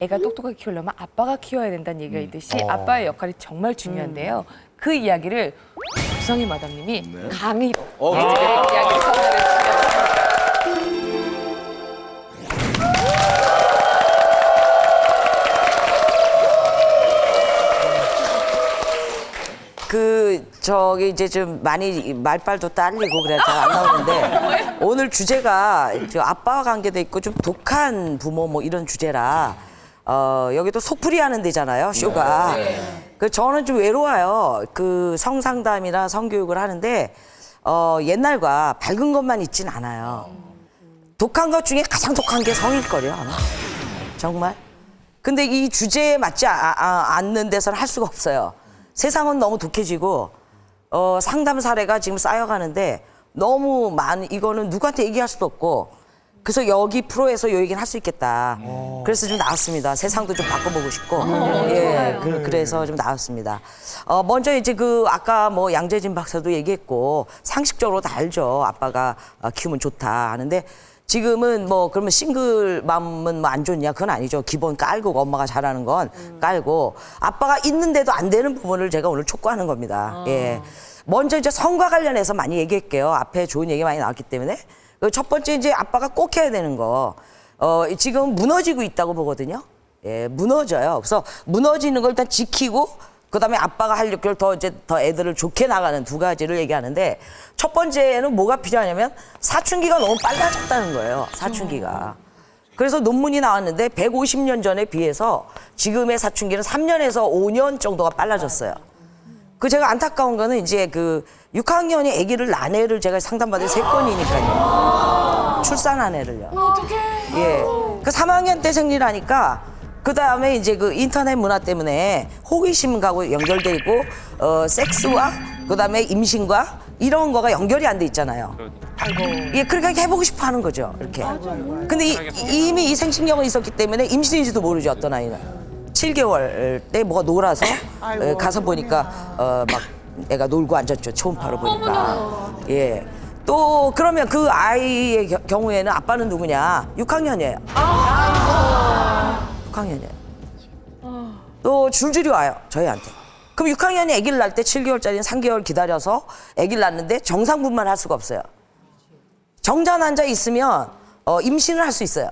애가 똑똑하게 키우려면 아빠가 키워야 된다는 얘기가 있듯이 아빠의 역할이 정말 중요한데요. 그 이야기를 구성희 마담님이 강의로 이야기를 전달해 주시면 저기 이제 좀 많이 말빨도 딸리고 그래 잘 안 나오는데 오늘 주제가 저 아빠와 관계도 있고 좀 독한 부모 뭐 이런 주제라 여기도 속풀이 하는 데잖아요 쇼가. 그 저는 좀 외로워요. 그 성상담이나 성교육을 하는데 옛날과 밝은 것만 있진 않아요. 독한 것 중에 가장 독한 게 성일거리요 아마. 정말. 근데 이 주제에 맞지 않는 데서는 할 수가 없어요. 세상은 너무 독해지고 상담 사례가 지금 쌓여가는데 너무 이거는 누구한테 얘기할 수도 없고 그래서 여기 프로에서 이 얘기는 할 수 있겠다. 그래서 좀 나왔습니다. 세상도 좀 바꿔보고 싶고 그래서 좀 나왔습니다. 먼저 이제 아까 뭐 양재진 박사도 얘기했고 상식적으로 다 알죠. 아빠가 키우면 좋다 하는데 지금은 뭐 그러면 싱글맘은 뭐 안 좋냐? 그건 아니죠. 기본 깔고 엄마가 잘하는 건 깔고 아빠가 있는데도 안 되는 부분을 제가 오늘 촉구하는 겁니다. 예. 먼저 이제 성과 관련해서 많이 얘기할게요. 앞에 좋은 얘기 많이 나왔기 때문에. 첫 번째 이제 아빠가 꼭 해야 되는 거. 지금 무너지고 있다고 보거든요. 예, 무너져요. 그래서 무너지는 걸 일단 지키고 그다음에 아빠가 할 역할 더 애들을 좋게 나가는 두 가지를 얘기하는데 첫 번째는 뭐가 필요하냐면 사춘기가 너무 빨라졌다는 거예요. 사춘기가. 그래서 논문이 나왔는데 150년 전에 비해서 지금의 사춘기는 3년에서 5년 정도가 빨라졌어요. 제가 안타까운 거는 이제 6학년이 아기를 낳은 애를 제가 상담받은 3건이니까요. 출산한 애를요. 어떡해. 예. 3학년 때 생리하니까 그 다음에 이제 인터넷 문화 때문에 호기심하고 연결돼 있고, 섹스와 그 다음에 임신과 이런 거가 연결이 안 돼 있잖아요. 예, 그러니까 해보고 싶어 하는 거죠. 이렇게. 근데 이미 이 생식력은 있었기 때문에 임신인지도 모르죠, 어떤 아이는. 7개월 때 뭐가 놀아서 가서 보니까 막 애가 놀고 앉았죠. 초음파로 보니까. 예. 또 그러면 그 아이의 경우에는 아빠는 누구냐? 6학년이에요. 6학년이에요. 또 줄줄이 와요, 저희한테. 그럼 6학년이 아기를 낳을 때 7개월짜리는 3개월 기다려서 아기를 낳는데 정상분만 할 수가 없어요. 정자 환자 있으면 임신을 할 수 있어요.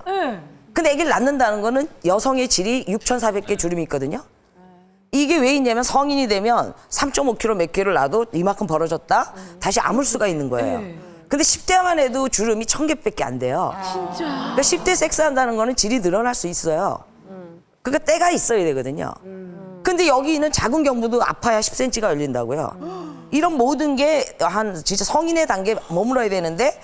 근데 아기를 낳는다는 거는 여성의 질이 6,400개 주름이 있거든요. 이게 왜 있냐면 성인이 되면 3.5kg 몇 개를 낳아도 이만큼 벌어졌다? 다시 아물 수가 있는 거예요. 근데 10대만 해도 주름이 1,000개밖에 안 돼요. 진짜. 그러니까 10대 섹스한다는 거는 질이 늘어날 수 있어요. 그러니까 때가 있어야 되거든요. 근데 여기 있는 작은 경부도 아파야 10cm가 열린다고요. 이런 모든 게 진짜 성인의 단계에 머물러야 되는데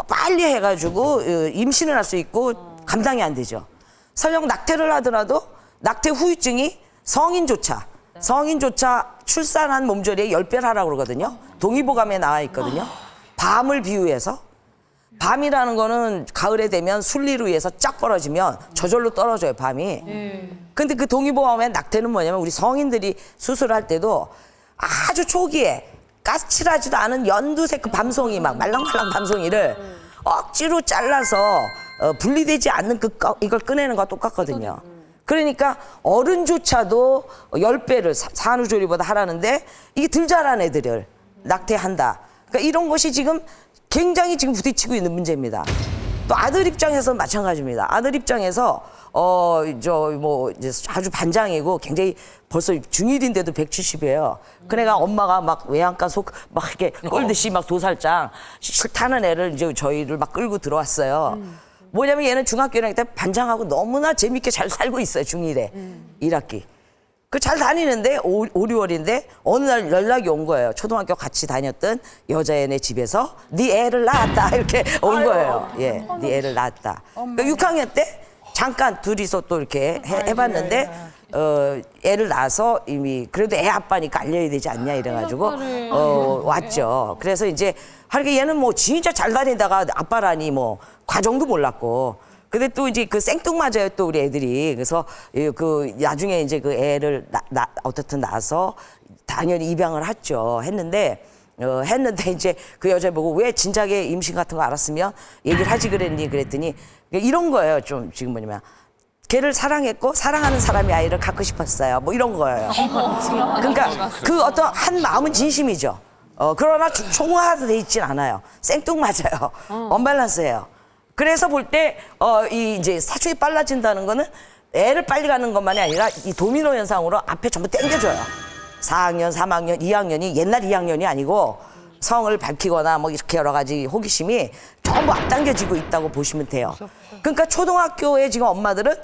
빨리 해가지고 임신을 할 수 있고 감당이 안 되죠. 설령 낙태를 하더라도 낙태 후유증이 성인조차 출산한 몸조리에 10배를 하라고 그러거든요. 동의보감에 나와 있거든요. 밤을 비유해서. 밤이라는 거는 가을에 되면 순리로 의해서 쫙 벌어지면 저절로 떨어져요, 밤이. 근데 그 동의보감에 낙태는 뭐냐면 우리 성인들이 수술할 때도 아주 초기에 까칠하지도 않은 연두색 그 밤송이 막 말랑말랑 밤송이를 억지로 잘라서 분리되지 않는 이걸 꺼내는 거와 똑같거든요. 그러니까 어른조차도 10배를 산후조리보다 하라는데 이게 덜 자란 애들을 낙태한다. 그러니까 이런 것이 지금 굉장히 지금 부딪히고 있는 문제입니다. 또 아들 입장에서 마찬가지입니다. 아들 입장에서 이제 아주 반장이고 굉장히 벌써 중1인데도 170이에요. 그래가 엄마가 막 외양간 막 이렇게 끌듯이 막 도살장 싫다는 애를 이제 저희를 막 끌고 들어왔어요. 뭐냐면 얘는 중학교 1학년 때 반장하고 너무나 재밌게 잘 살고 있어요. 중1에 1학기. 잘 다니는데 5, 6월인데 어느 날 연락이 온 거예요. 초등학교 같이 다녔던 여자애네 집에서 네 애를 낳았다 이렇게 온 거예요. 예, 네 애를 낳았다. 그러니까 6학년 때 잠깐 둘이서 또 이렇게 해봤는데 애를 낳아서 이미 그래도 애 아빠니까 알려야 되지 않냐 이래가지고 왔죠. 그래서 이제 하루게 얘는 뭐 진짜 잘 다니다가 아빠라니 뭐 과정도 몰랐고. 근데 또 이제 생뚱맞아요 또 우리 애들이. 그래서 나중에 이제 애를 어떻든 낳아서 당연히 입양을 했는데 이제 그 여자 보고 왜 진작에 임신 같은 거 알았으면 얘기를 하지 그랬니 그랬더니 이런 거예요. 좀 지금 뭐냐면 걔를 사랑했고 사랑하는 사람이 아이를 갖고 싶었어요. 뭐 이런 거예요. 그러니까 그 어떤 한 마음은 진심이죠. 그러나 총화돼 있진 않아요. 생뚱맞아요. 언밸런스예요. 그래서 볼 때 이제 사춘기 빨라진다는 거는 애를 빨리 가는 것만이 아니라 이 도미노 현상으로 앞에 전부 당겨줘요. 4학년, 3학년, 2학년이 옛날 2학년이 아니고 성을 밝히거나 뭐 이렇게 여러 가지 호기심이 전부 앞당겨지고 있다고 보시면 돼요. 그러니까 초등학교에 지금 엄마들은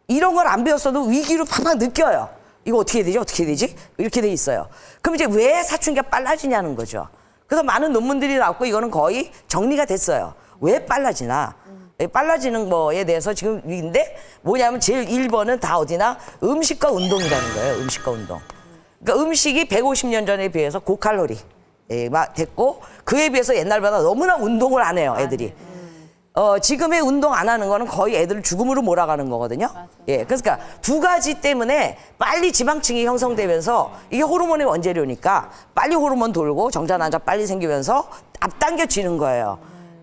이런 걸 안 배웠어도 위기로 팍팍 느껴요. 이거 어떻게 해야 되지? 어떻게 해야 되지? 이렇게 돼 있어요. 그럼 이제 왜 사춘기가 빨라지냐는 거죠. 그래서 많은 논문들이 나왔고 이거는 거의 정리가 됐어요. 왜 빨라지나? 빨라지는 거에 대해서 지금 위인데 뭐냐면 제일 1번은 다 어디나 음식과 운동이라는 거예요. 음식과 운동. 그러니까 음식이 150년 전에 비해서 고칼로리 됐고 그에 비해서 옛날보다 너무나 운동을 안 해요, 애들이. 지금의 운동 안 하는 거는 거의 애들을 죽음으로 몰아가는 거거든요. 예, 그러니까 두 가지 때문에 빨리 지방층이 형성되면서 이게 호르몬의 원재료니까 빨리 호르몬 돌고 정자난자 빨리 생기면서 앞당겨지는 거예요.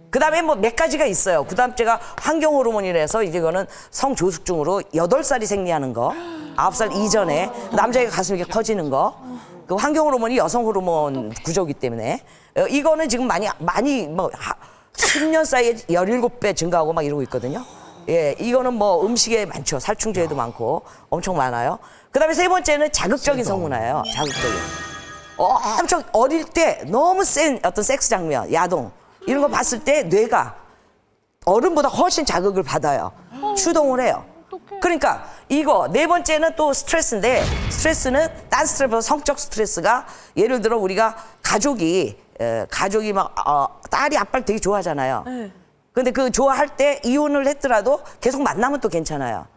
그 다음에 뭐 몇 가지가 있어요. 그 다음 제가 환경 호르몬이라서 이제 이거는 성조숙증으로 8살이 생리하는 거, 9살 이전에 남자의 가슴이 이렇게 커지는 거. 그 환경 호르몬이 여성 호르몬 구조이기 때문에 이거는 지금 많이 뭐 10년 사이에 17배 증가하고 막 이러고 있거든요. 예, 이거는 뭐 음식에 많죠. 살충제에도 많고 엄청 많아요. 그 다음에 세 번째는 자극적인 성문화예요. 자극적인. 엄청 어릴 때 너무 센 어떤 섹스 장면, 야동 이런 거 봤을 때 뇌가 어른보다 훨씬 자극을 받아요. 추동을 해요. 그러니까 이거 네 번째는 또 스트레스인데 스트레스는 딴 스트레스보다 성적 스트레스가 예를 들어 우리가 가족이 막 딸이 아빠를 되게 좋아하잖아요. 근데 그 좋아할 때 이혼을 했더라도 계속 만나면 또 괜찮아요.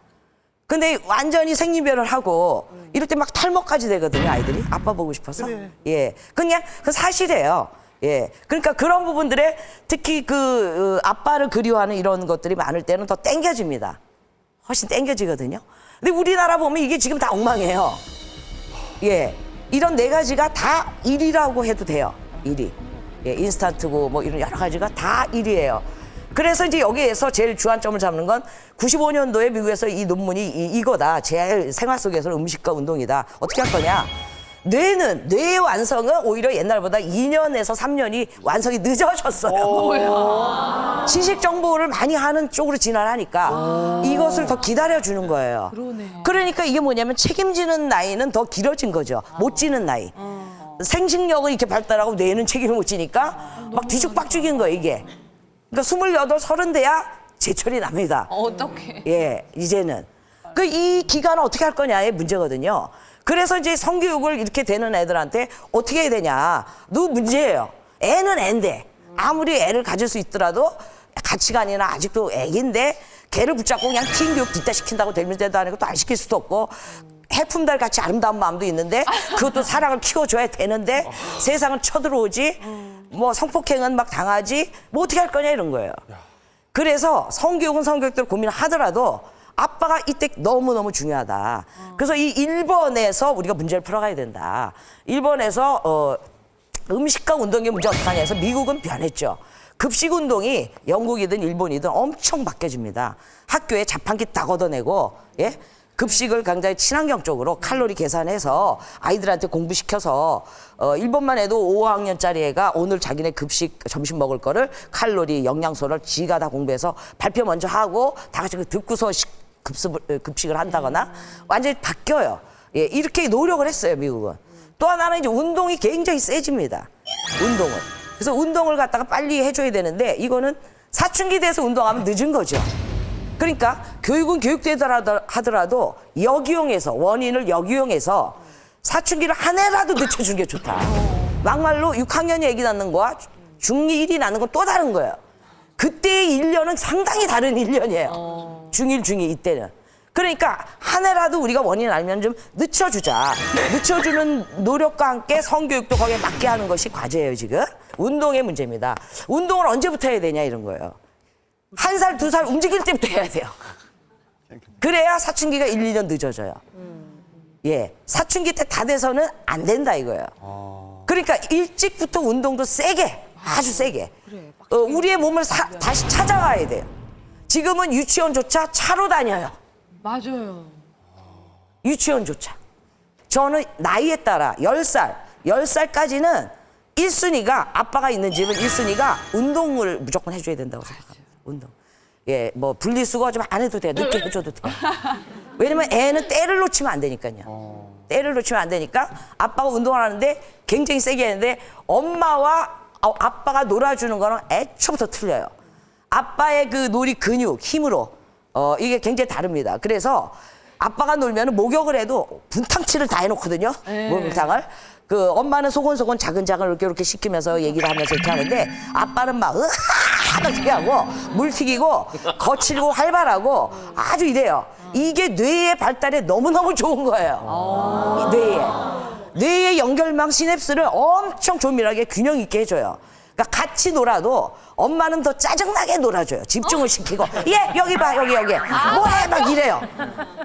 근데 완전히 생리별을 하고 이럴 때 막 탈모까지 되거든요, 아이들이. 아빠 보고 싶어서. 그래. 예. 그냥 그 사실이에요. 예. 그러니까 그런 부분들에 특히 아빠를 그리워하는 이런 것들이 많을 때는 더 땡겨집니다. 훨씬 땡겨지거든요. 근데 우리나라 보면 이게 지금 다 엉망이에요. 예. 이런 네 가지가 다 일이라고 해도 돼요. 일이. 예, 인스턴트고 뭐 이런 여러 가지가 다 일이에요. 그래서 이제 여기에서 제일 주안점을 잡는 건 95년도에 미국에서 이 논문이 이거다. 제일 생활 속에서는 음식과 운동이다. 어떻게 할 거냐? 뇌의 완성은 오히려 옛날보다 2년에서 3년이 완성이 늦어졌어요. 지식 정보를 많이 하는 쪽으로 진화하니까 이것을 더 기다려주는 거예요. 그러니까 이게 뭐냐면 책임지는 나이는 더 길어진 거죠. 못 지는 나이. 생식력은 이렇게 발달하고 뇌는 책임을 못 지니까 막 뒤죽박죽인 거예요, 이게. 그러니까 28, 30 돼야 제철이 납니다. 어떡해. 예, 이제는. 이 기간은 어떻게 할 거냐의 문제거든요. 그래서 이제 성교육을 이렇게 되는 애들한테 어떻게 해야 되냐. 너 문제예요. 애는 애인데 아무리 애를 가질 수 있더라도 가치관이나 아직도 애기인데 걔를 붙잡고 그냥 tiin 교육 뒷다 시킨다고 될 문제도 아니고 또 안 시킬 수도 없고 해품달 같이 아름다운 마음도 있는데 그것도 사랑을 키워줘야 되는데 세상은 쳐들어오지 뭐 성폭행은 막 당하지 뭐 어떻게 할 거냐 이런 거예요. 그래서 성교육은 성교육대로 고민하더라도 아빠가 이때 너무너무 중요하다. 그래서 이 1번에서 우리가 문제를 풀어가야 된다. 1번에서 음식과 운동의 문제 어떻게 하냐 해서 미국은 변했죠. 급식 운동이 영국이든 일본이든 엄청 바뀌어집니다. 학교에 자판기 딱 걷어내고 예? 급식을 굉장히 친환경 쪽으로 칼로리 계산해서 아이들한테 공부시켜서 일본만 해도 5학년짜리 애가 오늘 자기네 급식 점심 먹을 거를 칼로리 영양소를 지가 다 공부해서 발표 먼저 하고 다 같이 듣고서 급식을 한다거나 완전히 바뀌어요. 예, 이렇게 노력을 했어요, 미국은. 또 하나는 이제 운동이 굉장히 세집니다. 운동은. 그래서 운동을 갖다가 빨리 해줘야 되는데 이거는 사춘기 돼서 운동하면 늦은 거죠. 그러니까 교육은 교육되더라도 하더라도 역이용해서 원인을 역이용해서 사춘기를 한 해라도 늦춰주는 게 좋다. 막말로 6학년이 애기 낳는 거와 중2 1이 낳는 건 또 다른 거예요. 그때의 1년은 상당히 다른 1년이에요. 중1, 중2 이때는. 그러니까 한 해라도 우리가 원인 알면 좀 늦춰주자. 늦춰주는 노력과 함께 성교육도 거기에 맞게 하는 것이 과제예요, 지금. 운동의 문제입니다. 운동을 언제부터 해야 되냐 이런 거예요. 1살, 2살 움직일 때부터 해야 돼요. 그래야 사춘기가 1, 2년 늦어져요. 예, 사춘기 때 다 돼서는 안 된다 이거예요. 그러니까 일찍부터 운동도 세게, 아주 세게. 우리의 몸을 다시 찾아와야 돼요. 지금은 유치원조차 차로 다녀요. 맞아요. 유치원조차. 저는 나이에 따라 10살까지는 1순위가 아빠가 있는 집은 1순위가 운동을 무조건 해줘야 된다고 생각합니다. 운동. 예, 뭐 분리수거 좀 안 해도 돼. 늦게 해줘도 돼. 왜냐면 애는 때를 놓치면 안 되니까요. 때를 놓치면 안 되니까 아빠가 운동을 하는데 굉장히 세게 하는데 엄마와 아빠가 놀아주는 거는 애초부터 틀려요. 아빠의 그 놀이 근육, 힘으로 이게 굉장히 다릅니다. 그래서 아빠가 놀면 목욕을 해도 분탕치를 다 해놓거든요. 목욕탕을. 그 엄마는 소곤소곤 자근자근 이렇게 시키면서 얘기를 하면서 이렇게 하는데 아빠는 막 이렇게 하고 물 튀기고 거칠고 활발하고 아주 이래요. 이게 뇌의 발달에 너무너무 좋은 거예요. 뇌의 연결망 시냅스를 엄청 조밀하게 균형 있게 해줘요. 그러니까 같이 놀아도 엄마는 더 짜증나게 놀아줘요. 집중을 시키고 얘 여기 봐 여기 뭐해 막 이래요.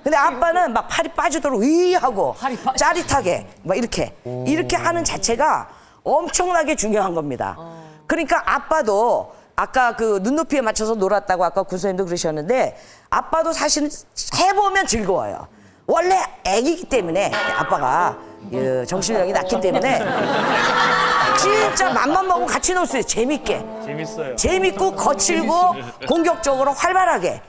근데 아빠는 막 팔이 빠지도록 하고 짜릿하게 막 이렇게 하는 자체가 엄청나게 중요한 겁니다. 그러니까 아빠도 아까 그 눈높이에 맞춰서 놀았다고 아까 군수님도 그러셨는데 아빠도 사실은 해보면 즐거워요. 원래 애기기 때문에 아빠가 정신력이 낮기 때문에 진짜 맘만 먹고 같이 놀 수 있어요. 재밌게. 재밌어요. 재밌고 거칠고 공격적으로 활발하게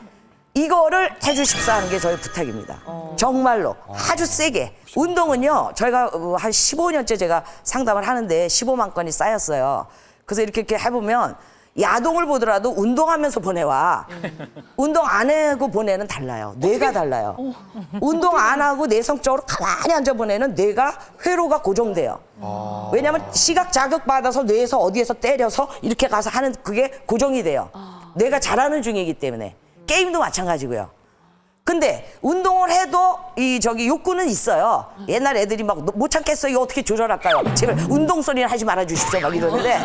이거를 해주십사 하는 게 저희 부탁입니다. 정말로 아주 세게. 운동은요 저희가 한 15년째 제가 상담을 하는데 15만 건이 쌓였어요. 그래서 이렇게 해보면 야동을 보더라도 운동하면서 보내와 운동 안 하고 보내는 달라요. 뇌가 달라요. 운동 안 하고 내성적으로 가만히 앉아 보내는 뇌가 회로가 고정돼요. 왜냐하면 시각 자극 받아서 뇌에서 어디에서 때려서 이렇게 가서 하는 그게 고정이 돼요. 뇌가 잘하는 중이기 때문에. 게임도 마찬가지고요. 근데 운동을 해도 욕구는 있어요. 옛날 애들이 막 못 참겠어요. 이거 어떻게 조절할까요? 제발 운동 소리는 하지 말아 주십시오. 막 이러는데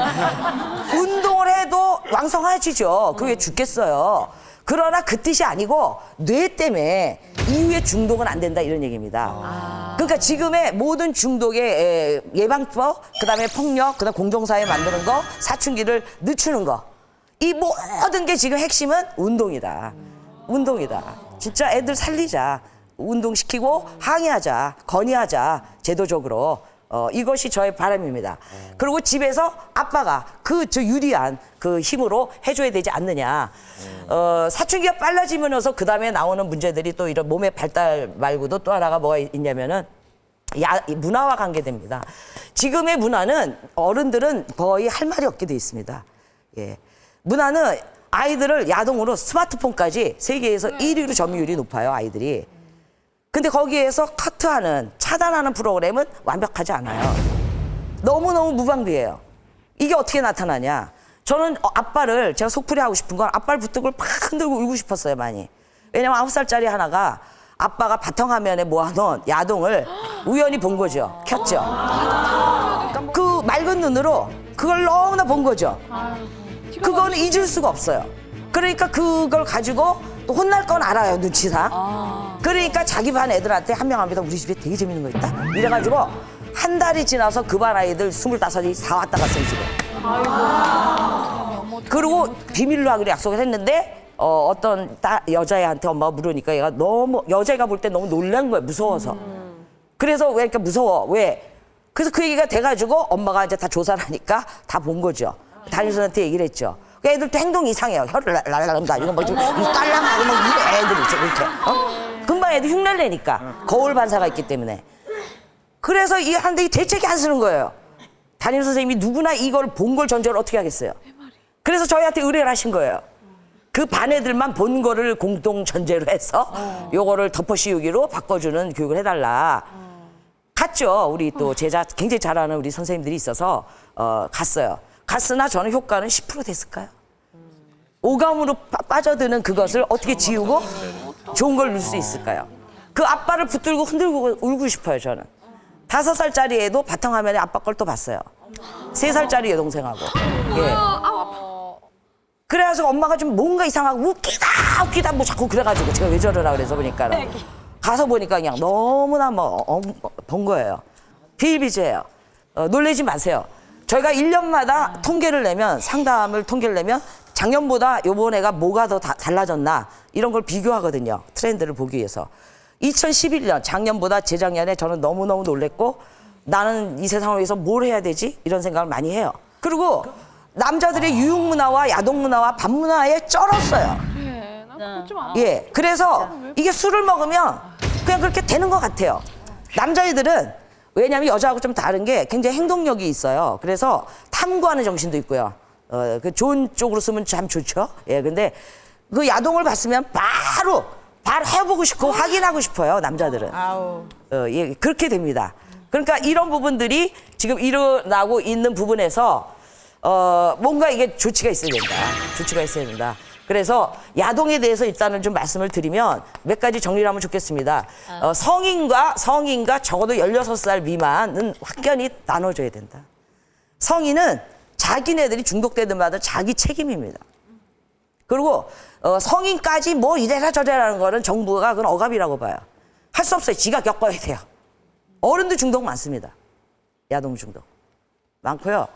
운동을 해도 왕성해지죠. 그게 죽겠어요. 그러나 그 뜻이 아니고 뇌 때문에 이후에 중독은 안 된다 이런 얘기입니다. 그러니까 지금의 모든 중독의 예방법, 그다음에 폭력, 그다음 공정사회 만드는 거, 사춘기를 늦추는 거. 이 모든 게 지금 핵심은 운동이다. 운동이다. 진짜 애들 살리자. 운동시키고 항의하자. 건의하자. 제도적으로. 이것이 저의 바람입니다. 그리고 집에서 아빠가 저 유리한 그 힘으로 해줘야 되지 않느냐. 사춘기가 빨라지면서 그 다음에 나오는 문제들이 또 이런 몸의 발달 말고도 또 하나가 뭐가 있냐면은 문화와 관계됩니다. 지금의 문화는 어른들은 거의 할 말이 없게 돼 있습니다. 예. 문화는 아이들을 야동으로 스마트폰까지 세계에서 1위로 점유율이 높아요, 아이들이. 근데 거기에서 커트하는, 차단하는 프로그램은 완벽하지 않아요. 너무너무 무방비해요. 이게 어떻게 나타나냐. 저는 아빠를, 제가 속풀이 하고 싶은 건 아빠를 붙들고 팍 흔들고 울고 싶었어요, 많이. 왜냐면 9살짜리 하나가 아빠가 바탕화면에 모아놓은 야동을 우연히 본 거죠. 켰죠. 그 맑은 눈으로 그걸 너무나 본 거죠. 그거는 잊을 수가 없어요. 그러니까 그걸 가지고 또 혼날 건 알아요, 눈치상. 그러니까 자기 반 애들한테 한 명 합니다. 우리 집에 되게 재밌는 거 있다. 이래가지고 한 달이 지나서 그 반 아이들 25이 다 왔다 갔어요, 집에. 그리고 비밀로 하기로 약속을 했는데 어떤 여자애한테 엄마가 물으니까 얘가 너무 여자애가 볼 때 너무 놀란 거예요, 무서워서. 그래서 왜 이렇게 무서워? 왜? 그래서 그 얘기가 돼가지고 엄마가 이제 다 조사를 하니까 다 본 거죠. 담임선생한테 얘기를 했죠. 그 애들도 행동이 이상해요. 혀를 랄랄랄라 이거 뭐 좀 깔랑하고 막 이래 애들이 있죠. 이렇게. 금방 애들 흉내를 내니까 거울 반사가 있기 때문에. 그래서 이 하는데 이 대책이 안 쓰는 거예요. 담임선생님이 누구나 이걸 본 걸 전제로 어떻게 하겠어요. 그래서 저희한테 의뢰를 하신 거예요. 그 반 애들만 본 거를 공동 전제로 해서 요거를 덮어씌우기로 바꿔주는 교육을 해달라. 갔죠. 우리 또 제자 굉장히 잘하는 우리 선생님들이 있어서 갔어요. 갔으나 저는 효과는 10% 됐을까요? 오감으로 빠져드는 그것을 어떻게 지우고 좋은 걸 넣을 수 있을까요? 그 아빠를 붙들고 흔들고 울고 싶어요, 저는. 5살짜리 애도 바탕화면에 아빠 걸 또 봤어요. 3살짜리 여동생하고. 예. 그래서 엄마가 좀 뭔가 이상하고 웃기다 뭐 자꾸 그래가지고 제가 왜 저러라 그래서 보니까 가서 보니까 그냥 너무나 본 거예요. 비일비재예요. 놀라지 마세요. 저희가 1년마다 통계를 내면 상담을 통계를 내면 작년보다 요번 해가 뭐가 더 달라졌나 이런 걸 비교하거든요. 트렌드를 보기 위해서. 2011년, 작년보다 재작년에 저는 너무너무 놀랬고 나는 이 세상을 위해서 뭘 해야 되지? 이런 생각을 많이 해요. 그리고 남자들의 유흥문화와 야동문화와 밤문화에 쩔었어요. 그래, 난 그거 좀 알아. 예, 그래서 이게 술을 먹으면 그냥 그렇게 되는 것 같아요. 남자애들은 왜냐하면 여자하고 좀 다른 게 굉장히 행동력이 있어요. 그래서 탐구하는 정신도 있고요. 그 좋은 쪽으로 쓰면 참 좋죠. 예, 근데 그 야동을 봤으면 바로 해보고 싶고 확인하고 싶어요. 남자들은. 예, 그렇게 됩니다. 그러니까 이런 부분들이 지금 일어나고 있는 부분에서 뭔가 이게 조치가 있어야 된다. 조치가 있어야 된다. 그래서 야동에 대해서 일단은 좀 말씀을 드리면 몇 가지 정리를 하면 좋겠습니다. 성인과 적어도 16살 미만은 확연히 나눠줘야 된다. 성인은 자기네들이 중독되든 말든 자기 책임입니다. 그리고 성인까지 뭐 이래라 저래라는 거는 정부가 그건 억압이라고 봐요. 할 수 없어요. 지가 겪어야 돼요. 어른도 중독 많습니다. 야동 중독 많고요.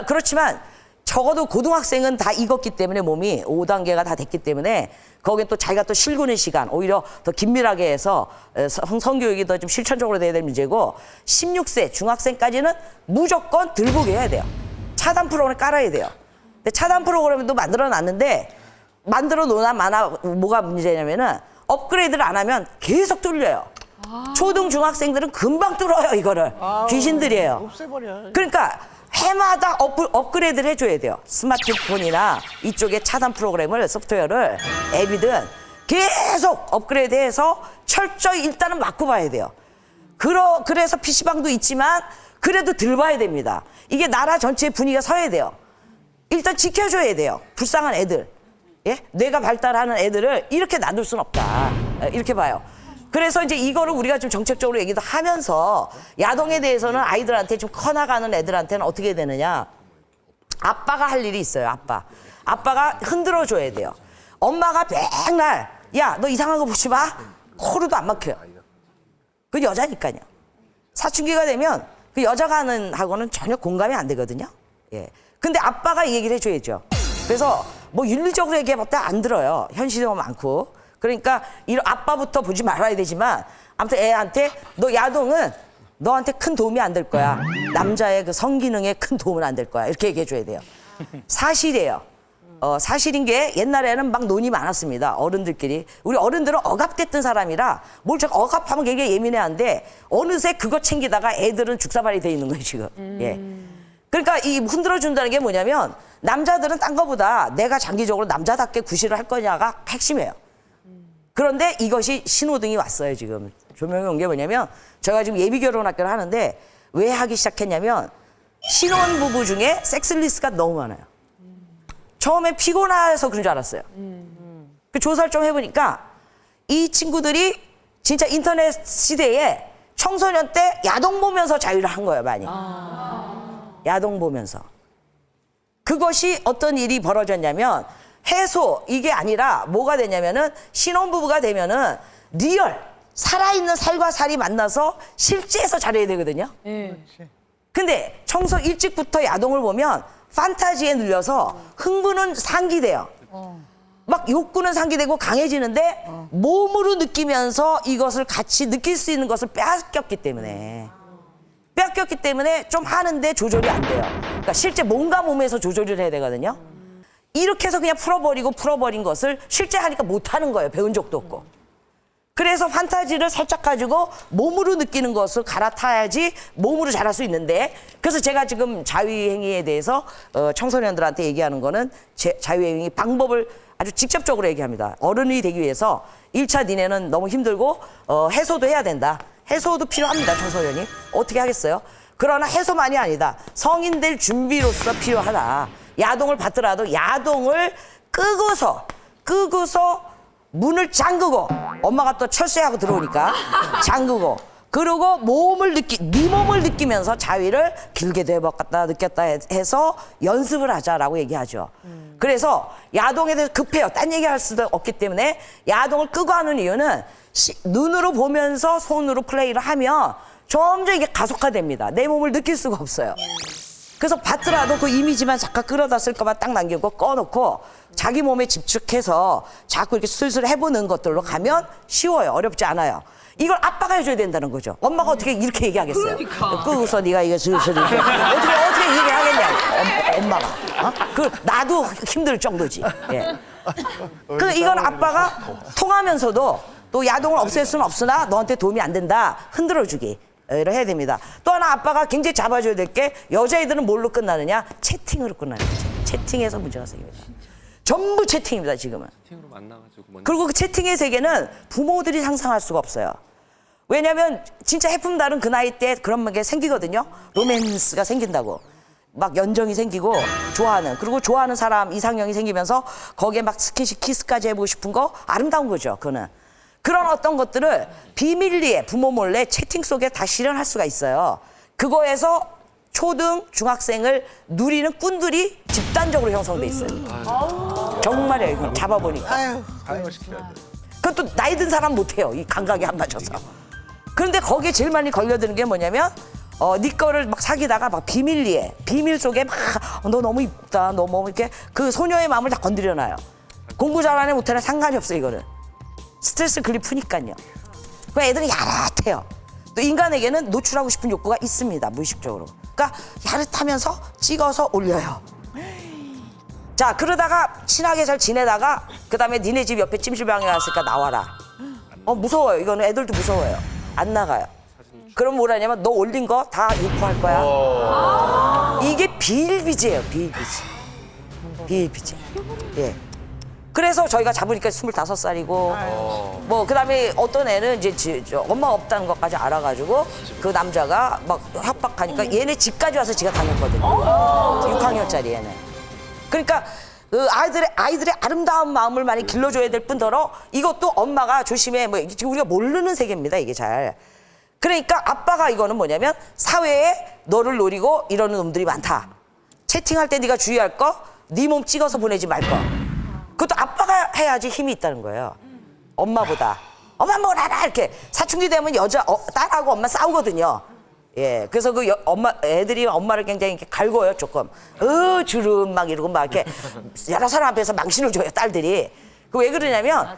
그렇지만 적어도 고등학생은 다 익었기 때문에 몸이 5단계가 다 됐기 때문에 거기에 또 자기가 또 실구는 시간 오히려 더 긴밀하게 해서 성교육이 더 좀 실천적으로 돼야 될 문제고 16세 중학생까지는 무조건 들고 해야 돼요. 차단 프로그램 깔아야 돼요. 근데 차단 프로그램도 만들어 놨는데 만들어 놓나 마나 뭐가 문제냐면은 업그레이드를 안 하면 계속 뚫려요. 초등 중학생들은 금방 뚫어요 이거를. 귀신들이에요. 없애버려. 그러니까 해마다 업그레이드를 해줘야 돼요. 스마트폰이나 이쪽에 차단 프로그램을 소프트웨어를 앱이든 계속 업그레이드해서 철저히 일단은 막고 봐야 돼요. 그래서 PC방도 있지만 그래도 들 봐야 됩니다. 이게 나라 전체의 분위기가 서야 돼요. 일단 지켜줘야 돼요. 불쌍한 애들. 예? 뇌가 발달하는 애들을 이렇게 놔둘 수는 없다. 이렇게 봐요. 그래서 이제 이거를 우리가 좀 정책적으로 얘기도 하면서 야동에 대해서는 아이들한테 좀 커나가는 애들한테는 어떻게 되느냐. 아빠가 할 일이 있어요. 아빠가 흔들어 줘야 돼요. 엄마가 맨날 야, 너 이상한 거 보지 마. 코로도 안 막혀요. 그건 여자니까요. 사춘기가 되면 그 여자가 하는 하고는 전혀 공감이 안 되거든요. 예. 근데 아빠가 이 얘기를 해줘야죠. 그래서 뭐 윤리적으로 얘기해봤다 안 들어요. 현실이 너무 많고. 그러니까 이런 아빠부터 보지 말아야 되지만 아무튼 애한테 너 야동은 너한테 큰 도움이 안 될 거야. 남자의 그 성기능에 큰 도움은 안 될 거야. 이렇게 얘기해 줘야 돼요. 사실이에요. 사실인 게 옛날에는 막 논의 많았습니다. 어른들끼리. 우리 어른들은 억압됐던 사람이라 뭘 제가 억압하면 되게 예민해한데 어느새 그거 챙기다가 애들은 죽사발이 돼 있는 거예요 지금. 예. 그러니까 이 흔들어준다는 게 뭐냐면 남자들은 딴 거보다 내가 장기적으로 남자답게 구실을 할 거냐가 핵심이에요. 그런데 이것이 신호등이 왔어요 지금. 조명이 온 게 뭐냐면 제가 지금 예비결혼학교를 하는데 왜 하기 시작했냐면 신혼부부 중에 섹스리스트가 너무 많아요. 처음에 피곤해서 그런 줄 알았어요. 그 조사를 좀 해보니까 이 친구들이 진짜 인터넷 시대에 청소년 때 야동 보면서 자유를 한 거예요 많이. 야동 보면서. 그것이 어떤 일이 벌어졌냐면 해소 이게 아니라 뭐가 되냐면은 신혼부부가 되면은 리얼 살아있는 살과 살이 만나서 실제에서 잘해야 되거든요. 근데 청소 일찍부터 야동을 보면 판타지에 눌려서 흥분은 상기돼요. 막 욕구는 상기되고 강해지는데 몸으로 느끼면서 이것을 같이 느낄 수 있는 것을 빼앗겼기 때문에 좀 하는데 조절이 안 돼요. 그러니까 실제 몸과 몸에서 조절을 해야 되거든요. 이렇게 해서 그냥 풀어버린 것을 실제 하니까 못하는 거예요. 배운 적도 없고. 그래서 판타지를 살짝 가지고 몸으로 느끼는 것을 갈아타야지 몸으로 잘할 수 있는데 그래서 제가 지금 자유행위에 대해서 청소년들한테 얘기하는 거는 자유행위 방법을 아주 직접적으로 얘기합니다. 어른이 되기 위해서 1차 니네는 너무 힘들고 해소도 해야 된다. 해소도 필요합니다. 청소년이. 어떻게 하겠어요? 그러나 해소만이 아니다. 성인 될 준비로서 필요하다. 야동을 받더라도 야동을 끄고서 문을 잠그고 엄마가 또 철새하고 들어오니까 잠그고 그리고 네 몸을 느끼면서 자위를 길게도 해봤다 느꼈다 해서 연습을 하자라고 얘기하죠. 그래서 야동에 대해서 급해요. 딴 얘기할 수도 없기 때문에 야동을 끄고 하는 이유는 눈으로 보면서 손으로 플레이를 하면 점점 이게 가속화됩니다. 내 몸을 느낄 수가 없어요. 그래서 받더라도 그 이미지만 잠깐 끌어다 쓸까봐 딱 남기고 꺼놓고 자기 몸에 집중해서 자꾸 이렇게 슬슬 해보는 것들로 가면 쉬워요. 어렵지 않아요. 이걸 아빠가 해줘야 된다는 거죠. 엄마가 어떻게 이렇게 얘기하겠어요? 끄고서 네가 이거 슬슬 이렇게 어떻게 얘기하겠냐? 엄마가. 그 나도 힘들 정도지. 예. 그 이건 아빠가 통하면서도 또 야동을 없앨 수는 없으나 너한테 도움이 안 된다. 흔들어주기. 를 해야 됩니다. 또 하나 아빠가 굉장히 잡아줘야 될 게 여자애들은 뭘로 끝나느냐? 채팅으로 끝나는 거죠. 채팅에서 문제가 생깁니다. 전부 채팅입니다, 지금은. 채팅으로 만나가지고 그리고 그 채팅의 세계는 부모들이 상상할 수가 없어요. 왜냐면 진짜 해품 다른 그 나이 때 그런 게 생기거든요. 로맨스가 생긴다고. 막 연정이 생기고 좋아하는, 그리고 좋아하는 사람 이상형이 생기면서 거기에 막 스킨십 키스까지 해보고 싶은 거 아름다운 거죠, 그거는. 그런 어떤 것들을 비밀리에 부모 몰래 채팅 속에 다 실현할 수가 있어요. 그거에서 초등, 중학생을 누리는 꾼들이 집단적으로 형성돼 있어요. 정말이에요. 이거 잡아보니까. 사용을 시켜야 돼. 그것도 나이 든 사람 못해요. 이 감각이 안 맞아서. 그런데 거기에 제일 많이 걸려드는 게 뭐냐면 네 거를 막 사귀다가 막 비밀리에 비밀 속에 막 너 너무 이쁘다. 너 뭐 이렇게 그 소녀의 마음을 다 건드려놔요. 공부 잘하네 못하네 상관이 없어요. 이거는. 스트레스 글리 푸니까요. 그 애들은 야릇해요. 또 인간에게는 노출하고 싶은 욕구가 있습니다. 무의식적으로. 그러니까 야릇하면서 찍어서 올려요. 자, 그러다가 친하게 잘 지내다가 그다음에 니네 집 옆에 찜질방에 왔으니까 나와라. 무서워요. 이거는 애들도 무서워요. 안 나가요. 그럼 뭐라냐면 너 올린 거 다 유포할 거야. 이게 비일비재예요. 비일비재. 비일비재. 예. 그래서 저희가 잡으니까 25살이고 뭐 그다음에 어떤 애는 이제 엄마가 없다는 것까지 알아가지고 그 남자가 막 협박하니까 얘네 집까지 와서 지가 다녔거든요. 6학년짜리 얘는. 그러니까 그 아이들의 아름다운 마음을 많이 길러줘야 될 뿐더러 이것도 엄마가 조심해. 뭐 지금 우리가 모르는 세계입니다, 이게 잘. 그러니까 아빠가 이거는 뭐냐면 사회에 너를 노리고 이러는 놈들이 많다. 채팅할 때 네가 주의할 거, 네 몸 찍어서 보내지 말 거. 그것도 아빠가 해야지 힘이 있다는 거예요. 엄마보다. 엄마 뭐라라 이렇게 사춘기 되면 딸하고 엄마 싸우거든요. 예, 그래서 애들이 엄마를 굉장히 이렇게 갈고요, 조금. 주름 막 이러고 막 이렇게 여러 사람 앞에서 망신을 줘요, 딸들이. 그 왜 그러냐면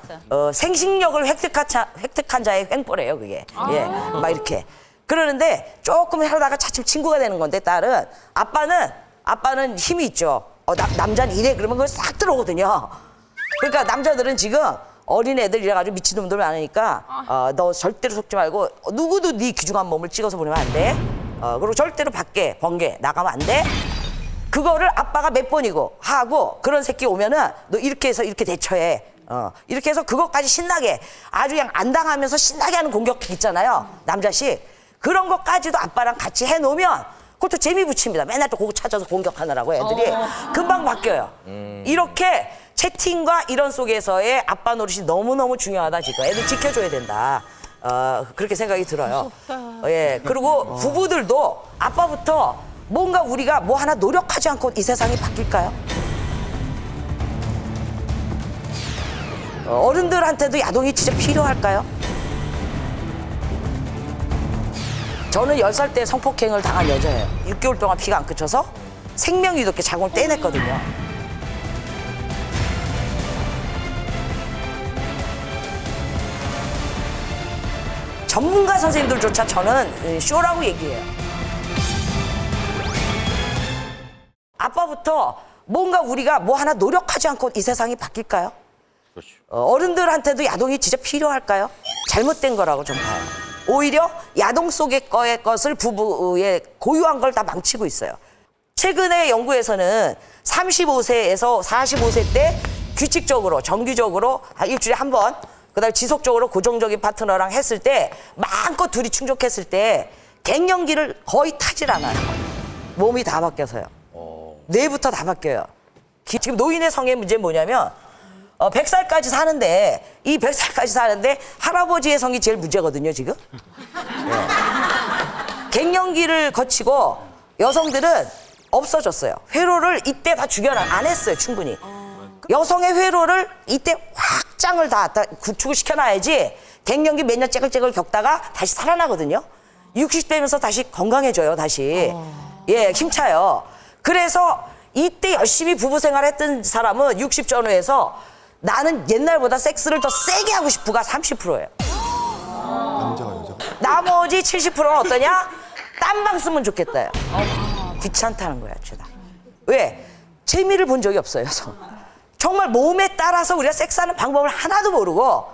생식력을 획득한 자의 횡포래요, 그게. 예, 막 이렇게. 그러는데 조금 하다가 차츰 친구가 되는 건데 딸은 아빠는 힘이 있죠. 남자는 이래 그러면 그걸 싹 들어오거든요. 그러니까 남자들은 지금 어린 애들 이래가지고 미친놈들 많으니까 너 절대로 속지 말고 누구도 네 귀중한 몸을 찍어서 보내면 안 돼. 그리고 절대로 밖에 번개 나가면 안 돼. 그거를 아빠가 몇 번이고 하고 그런 새끼 오면은 너 이렇게 해서 이렇게 대처해. 이렇게 해서 그것까지 신나게 아주 그냥 안 당하면서 신나게 하는 공격 있잖아요. 남자식. 그런 것까지도 아빠랑 같이 해놓으면 그것도 재미 붙입니다. 맨날 또 그거 찾아서 공격하느라고 애들이 금방 바뀌어요. 이렇게 채팅과 이런 속에서의 아빠 노릇이 너무너무 중요하다 지금. 애들 지켜줘야 된다. 그렇게 생각이 들어요. 예. 그리고 부부들도 아빠부터 뭔가 우리가 뭐 하나 노력하지 않고 이 세상이 바뀔까요? 어른들한테도 야동이 진짜 필요할까요? 저는 10살 때 성폭행을 당한 여자예요. 6개월 동안 피가 안 그쳐서 생명이 이렇게 자궁을 떼냈거든요. 전문가 선생님들조차 저는 쇼라고 얘기해요. 아빠부터 뭔가 우리가 뭐 하나 노력하지 않고 이 세상이 바뀔까요? 그렇죠. 어른들한테도 야동이 진짜 필요할까요? 잘못된 거라고 좀 봐요. 오히려 야동 속의 것을 부부의 고유한 걸 다 망치고 있어요. 최근에 연구에서는 35세에서 45세 때 규칙적으로 정기적으로 일주일에 한 번, 그다음에 지속적으로 고정적인 파트너랑 했을 때 마음껏 둘이 충족했을 때 갱년기를 거의 타질 않아요. 몸이 다 바뀌어서요. 뇌부터 다 바뀌어요. 지금 노인의 성의 문제는 뭐냐면 100살까지 사는데 이 100살까지 사는데 할아버지의 성이 제일 문제거든요, 지금. 네. 갱년기를 거치고 여성들은 없어졌어요. 회로를 이때 다 안 했어요, 충분히. 여성의 회로를 이때 확장을 다 구축을 시켜놔야지 갱년기 몇 년 째글째글 겪다가 다시 살아나거든요. 60대면서 다시 건강해져요, 다시. 예, 힘차요. 그래서 이때 열심히 부부 생활했던 사람은 60 전후에서 나는 옛날보다 섹스를 더 세게 하고 싶어가 30%예요. 남자가 여자가. 나머지 70%는 어떠냐? 딴 방 쓰면 좋겠다요. 귀찮다는 거야, 죄다. 왜? 재미를 본 적이 없어요. 그래서. 정말 몸에 따라서 우리가 섹스하는 방법을 하나도 모르고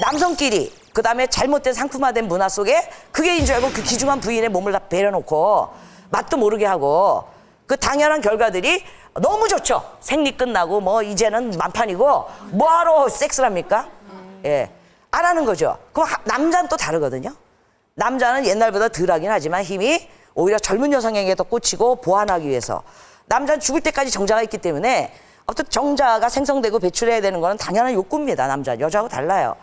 남성끼리 그다음에 잘못된 상품화된 문화 속에 그게 인 줄 알고 그 귀중한 부인의 몸을 다 배려놓고 맛도 모르게 하고 그 당연한 결과들이 너무 좋죠. 생리 끝나고 뭐 이제는 만판이고 뭐하러 섹스를 합니까? 예, 안 하는 거죠. 그럼 남자는 또 다르거든요. 남자는 옛날보다 덜 하긴 하지만 힘이 오히려 젊은 여성에게 더 꽂히고 보완하기 위해서 남자는 죽을 때까지 정자가 있기 때문에 어떤 정자가 생성되고 배출해야 되는 거는 당연한 욕구입니다. 남자, 여자하고 달라요.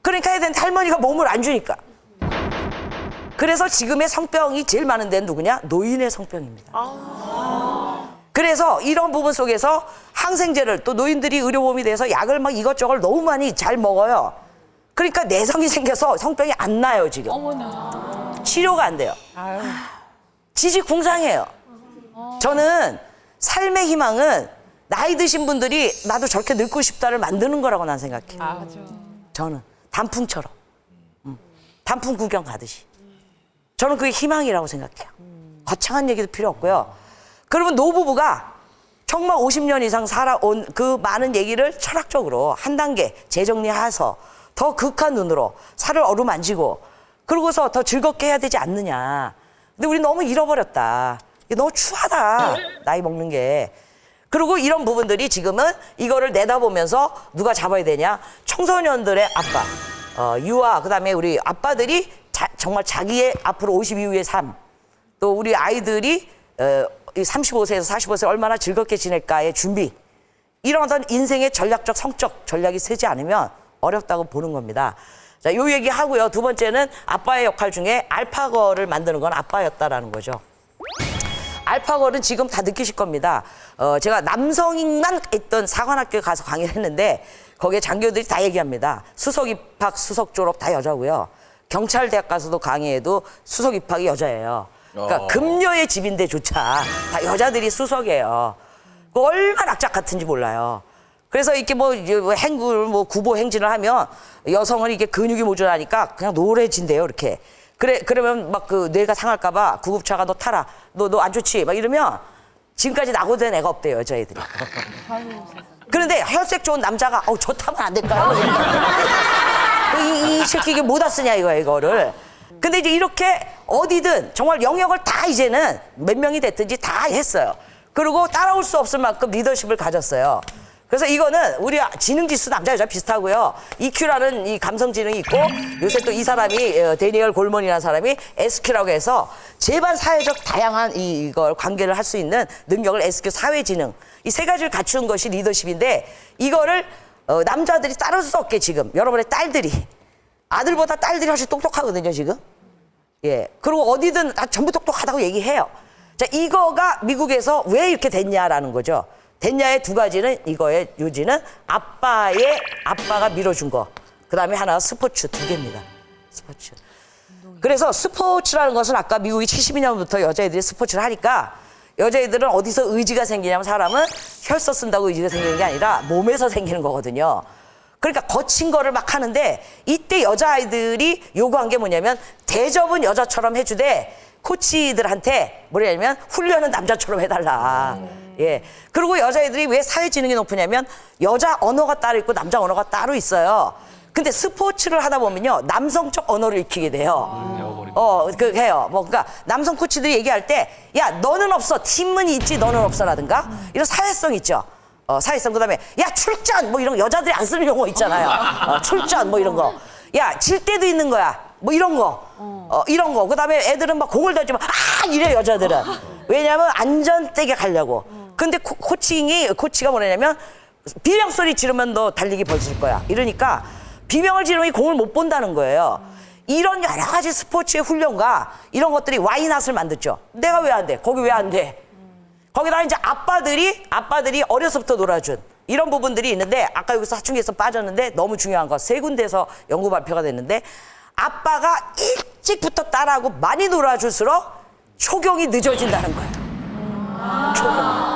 그러니까 해야 되는데 할머니가 몸을 안 주니까. 그래서 지금의 성병이 제일 많은 데는 누구냐? 노인의 성병입니다. 그래서 이런 부분 속에서 항생제를 또 노인들이 의료보험이 돼서 약을 막 이것저것 너무 많이 잘 먹어요. 그러니까 내성이 생겨서 성병이 안 나요, 지금. 어머나. 치료가 안 돼요. 지지궁상해요. 저는 삶의 희망은 나이 드신 분들이 나도 저렇게 늙고 싶다를 만드는 거라고 난 생각해요. 저는 단풍처럼. 단풍 구경 가듯이. 저는 그게 희망이라고 생각해요. 거창한 얘기도 필요 없고요. 그러면 노부부가 정말 50년 이상 살아온 그 많은 얘기를 철학적으로 한 단계 재정리해서 더 극한 눈으로 살을 어루만지고 그러고서 더 즐겁게 해야 되지 않느냐. 근데 우리 너무 잃어버렸다. 이게 너무 추하다. 나이 먹는 게. 그리고 이런 부분들이 지금은 이거를 내다보면서 누가 잡아야 되냐. 청소년들의 아빠, 유아, 그다음에 우리 아빠들이 정말 자기의 앞으로 50 이후의 삶, 또 우리 아이들이 35세에서 45세 얼마나 즐겁게 지낼까의 준비, 이런 어떤 인생의 전략적 성적 전략이 세지 않으면 어렵다고 보는 겁니다. 자, 요 얘기 하고요. 두 번째는 아빠의 역할 중에 알파걸을 만드는 건 아빠였다라는 거죠. 알파걸은 지금 다 느끼실 겁니다. 제가 남성만 있던 사관학교에 가서 강의를 했는데 거기에 장교들이 다 얘기합니다. 수석 입학, 수석 졸업 다 여자고요. 경찰대학 가서도 강의해도 수석 입학이 여자예요. 그러니까 금녀의 집인데조차 다 여자들이 수석이에요. 얼마나 악착 같은지 몰라요. 그래서 이렇게 뭐 행굴, 뭐 구보 행진을 하면 여성은 이게 근육이 모자라니까 그냥 노래진대요, 이렇게. 그러면 막 그 뇌가 상할까봐 구급차가 너 타라. 너 안 좋지? 막 이러면 지금까지 낙오된 애가 없대요, 여자애들이. 그런데 혈색 좋은 남자가 좋다면 안 될까요? 이 새끼 이게 뭐다 쓰냐 이거를. 근데 이제 이렇게 어디든 정말 영역을 다 이제는 몇 명이 됐든지 다 했어요. 그리고 따라올 수 없을 만큼 리더십을 가졌어요. 그래서 이거는 우리 지능지수 남자 여자 비슷하고요. EQ라는 이 감성 지능이 있고 요새 또 이 사람이 데니얼 골먼이라는 사람이 SQ라고 해서 제반 사회적 다양한 이걸 관계를 할 수 있는 능력을 SQ 사회 지능, 이 세 가지를 갖춘 것이 리더십인데 이거를 남자들이 따를 수 없게 지금 여러분의 딸들이 아들보다 딸들이 훨씬 똑똑하거든요 지금. 예. 그리고 어디든 다 전부 똑똑하다고 얘기해요. 자, 이거가 미국에서 왜 이렇게 됐냐라는 거죠. 됐냐의 두 가지는 이거의 요지는 아빠가 밀어준 거. 그 다음에 하나가 스포츠 두 개입니다. 스포츠. 그래서 스포츠라는 것은 아까 미국이 72년부터 여자애들이 스포츠를 하니까 여자애들은 어디서 의지가 생기냐면 사람은 혈서 쓴다고 의지가 생기는 게 아니라 몸에서 생기는 거거든요. 그러니까 거친 거를 막 하는데 이때 여자아이들이 요구한 게 뭐냐면 대접은 여자처럼 해주되 코치들한테 뭐냐면 훈련은 남자처럼 해달라. 예. 그리고 여자애들이 왜 사회지능이 높으냐면 여자 언어가 따로 있고 남자 언어가 따로 있어요. 근데 스포츠를 하다 보면요 남성적 언어를 익히게 돼요. 해요. 그러니까 남성 코치들이 얘기할 때 야 너는 없어 팀은 있지 너는 없어라든가 이런 사회성 있죠. 사회성 그다음에 야 출전 뭐 이런 거 여자들이 안 쓰는 용어 있잖아요. 출전 뭐 이런 거. 야 질 때도 있는 거야. 뭐 이런 거. 이런 거. 그다음에 애들은 막 공을 던지면 이래 여자들은. 왜냐면 안전되게 가려고. 근데 코치가 뭐냐면 비명 소리 지르면 너 달리기 벌줄 거야. 이러니까 비명을 지르면 공을 못 본다는 거예요. 이런 여러 가지 스포츠의 훈련과 이런 것들이 와이낫을 만들죠. 내가 왜 안 돼? 거기 왜 안 돼? 거기다 이제 아빠들이 어려서부터 놀아준 이런 부분들이 있는데 아까 여기서 사춘기에서 빠졌는데 너무 중요한 거 세 군데에서 연구 발표가 됐는데 아빠가 일찍부터 딸하고 많이 놀아줄수록 초경이 늦어진다는 거예요. 초경.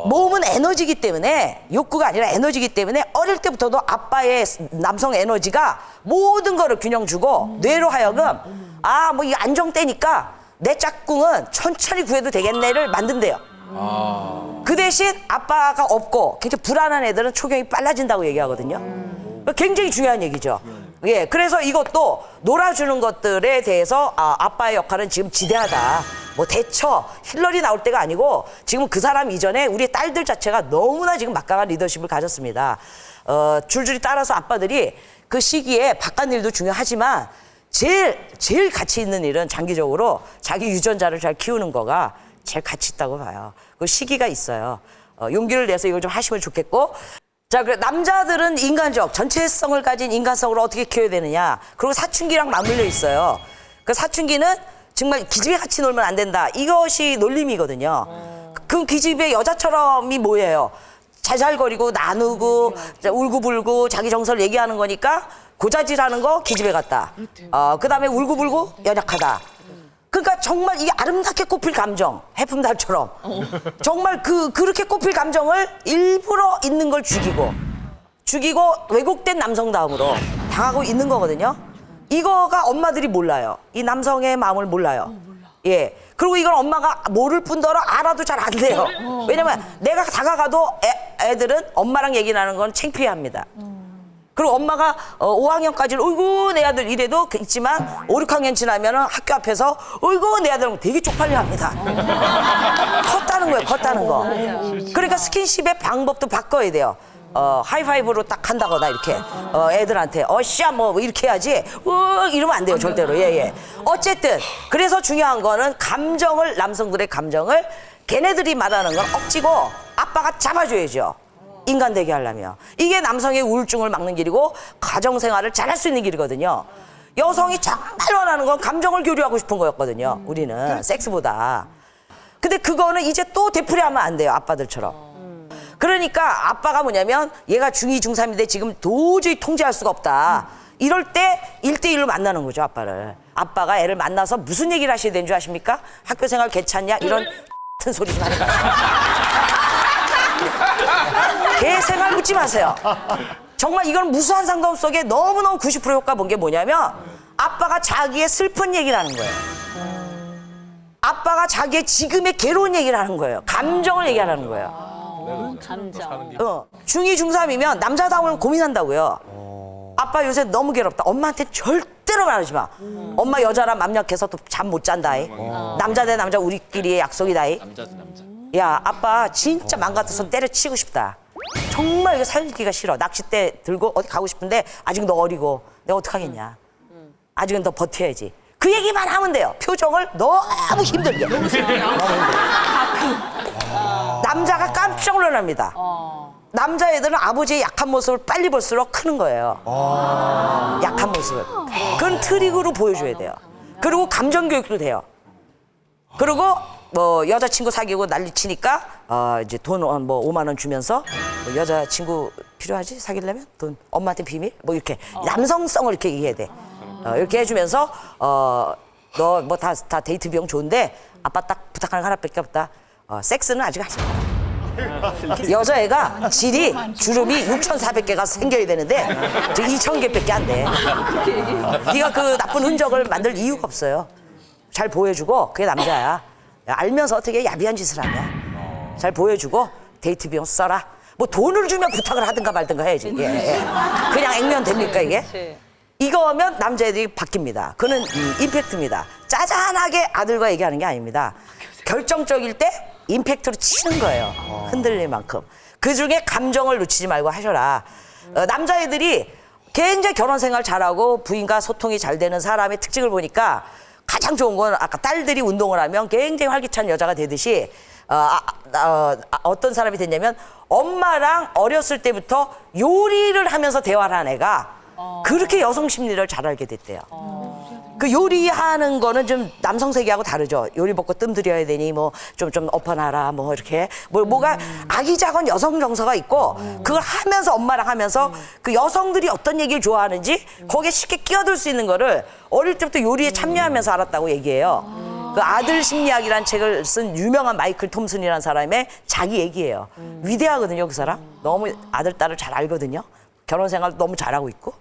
몸은 에너지이기 때문에, 욕구가 아니라 에너지이기 때문에 어릴 때부터도 아빠의 남성 에너지가 모든 거를 균형 주고 뇌로 하여금 뭐 이 안정되니까 내 짝꿍은 천천히 구해도 되겠네를 만든대요. 그 대신 아빠가 없고 굉장히 불안한 애들은 초경이 빨라진다고 얘기하거든요. 굉장히 중요한 얘기죠. 예, 그래서 이것도 놀아주는 것들에 대해서 아빠의 역할은 지금 지대하다. 뭐 대처, 힐러리 나올 때가 아니고 지금 그 사람 이전에 우리 딸들 자체가 너무나 지금 막강한 리더십을 가졌습니다. 줄줄이 따라서 아빠들이 그 시기에 바깥 일도 중요하지만 제일 가치 있는 일은 장기적으로 자기 유전자를 잘 키우는 거가 제일 가치 있다고 봐요. 그 시기가 있어요. 용기를 내서 이걸 좀 하시면 좋겠고. 자, 그래 남자들은 인간적 전체성을 가진 인간성으로 어떻게 키워야 되느냐. 그리고 사춘기랑 맞물려 있어요. 그 사춘기는 정말 기집애 같이 놀면 안 된다. 이것이 놀림이거든요. 그럼 기집애 여자처럼이 뭐예요? 잘잘거리고 나누고 울고불고 자기 정서를 얘기하는 거니까 고자질하는 거 기집애 같다. 그다음에 울고불고 연약하다. 그러니까 정말 이게 아름답게 꽃필 감정, 해품달처럼 정말 그렇게 꽃필 감정을 일부러 있는 걸 죽이고 왜곡된 남성다움으로 당하고 있는 거거든요. 이거가 엄마들이 몰라요. 이 남성의 마음을 몰라요. 예. 그리고 이건 엄마가 모를 뿐더러 알아도 잘 안 돼요. 왜냐면 내가 다가가도 애들은 엄마랑 얘기 나는 건 창피해합니다. 그리고 엄마가 5학년까지는 어이구 내 아들 이래도 있지만 5, 6학년 지나면은 학교 앞에서 어이구 내 아들 되게 쪽팔려 합니다. 컸다는 거예요, 컸다는 거. 그러니까 스킨십의 방법도 바꿔야 돼요. 하이파이브로 딱 한다거나 이렇게 애들한테 어씨야 뭐 이렇게 해야지 이러면 안 돼요 절대로. 예. 어쨌든 그래서 중요한 거는 감정을, 남성들의 감정을 걔네들이 말하는 건 억지고 아빠가 잡아줘야죠. 인간 되게 하려면. 이게 남성의 우울증을 막는 길이고 가정생활을 잘할 수 있는 길이거든요. 여성이 정말 원하는 건 감정을 교류하고 싶은 거였거든요. 우리는 섹스보다. 근데 그거는 이제 또 되풀이하면 안 돼요, 아빠들처럼. 그러니까 아빠가 뭐냐면 얘가 중2, 중3인데 지금 도저히 통제할 수가 없다. 이럴 때 1대1로 만나는 거죠, 아빠를. 아빠가 애를 만나서 무슨 얘기를 하셔야 되는 줄 아십니까? 학교 생활 괜찮냐? 이런 같은 소리 좀 하는 거예요. 개 생활 묻지 마세요. 정말 이건 무수한 상담 속에 너무너무 90% 효과 본 게 뭐냐면 아빠가 자기의 슬픈 얘기를 하는 거예요. 아빠가 자기의 지금의 괴로운 얘기를 하는 거예요. 감정을 얘기하는 거예요. 감정. 중2, 중3이면 남자다움을 고민한다고요. 아빠 요새 너무 괴롭다. 엄마한테 절대로 말하지 마. 엄마 여자라 맘 약해서 또 잠 못 잔다. 남자 대 남자 우리끼리의 약속이다. 남자. 야, 아빠 진짜 맘 같아서 때려치고 싶다. 정말 이거 살기가 싫어. 낚싯대 들고 어디 가고 싶은데 아직 너 어리고 내가 어떡하겠냐. 아직은 더 버텨야지. 그 얘기만 하면 돼요. 표정을 너무 힘들게. 너무 힘들게. 남자가 깜짝 놀랍니다. 남자애들은 아버지의 약한 모습을 빨리 볼수록 크는 거예요. 약한 모습을. 그건 트릭으로 보여줘야 돼요. 그리고 감정 교육도 돼요. 그리고 뭐 여자친구 사귀고 난리치니까 이제 돈 뭐 5만 원 주면서 뭐 여자친구 필요하지? 사귀려면 돈 엄마한테 비밀? 뭐 이렇게 남성성을 이렇게 얘기해야 돼. 이렇게 해주면서 너 뭐 다 데이트 비용 좋은데 아빠 딱 부탁하는 거 하나밖에 없다. 섹스는 아직 하지 마. 여자애가 질이 주름이 6,400개가 생겨야 되는데 지금 2,000개밖에 안 돼. 네가 그 나쁜 흔적을 만들 이유가 없어요. 잘 보여주고 그게 남자야. 알면서 어떻게 야비한 짓을 하냐. 잘 보여주고 데이트 비용 써라. 뭐 돈을 주면 부탁을 하든가 말든가 해야지. 예. 그냥 액면 됩니까 이게? 이거면 남자애들이 바뀝니다. 그는 임팩트입니다. 짜잔하게 아들과 얘기하는 게 아닙니다. 결정적일 때 임팩트로 치는 거예요. 흔들릴 만큼. 그중에 감정을 놓치지 말고 하셔라. 남자애들이 굉장히 결혼 생활 잘하고 부인과 소통이 잘 되는 사람의 특징을 보니까 가장 좋은 건 아까 딸들이 운동을 하면 굉장히 활기찬 여자가 되듯이 어떤 사람이 됐냐면 엄마랑 어렸을 때부터 요리를 하면서 대화를 한 애가 그렇게 여성 심리를 잘 알게 됐대요. 그 요리하는 거는 좀 남성 세계하고 다르죠. 요리 먹고 뜸 들여야 되니 뭐 좀 엎어놔라 뭐 이렇게 뭐가 아기자건 여성 정서가 있고 그걸 하면서 엄마랑 하면서 그 여성들이 어떤 얘기를 좋아하는지 거기에 쉽게 끼어들 수 있는 거를 어릴 때부터 요리에 참여하면서 알았다고 얘기해요. 그 아들 심리학이라는 책을 쓴 유명한 마이클 톰슨이라는 사람의 자기 얘기예요. 위대하거든요, 그 사람. 너무 아들, 딸을 잘 알거든요. 결혼 생활도 너무 잘하고 있고.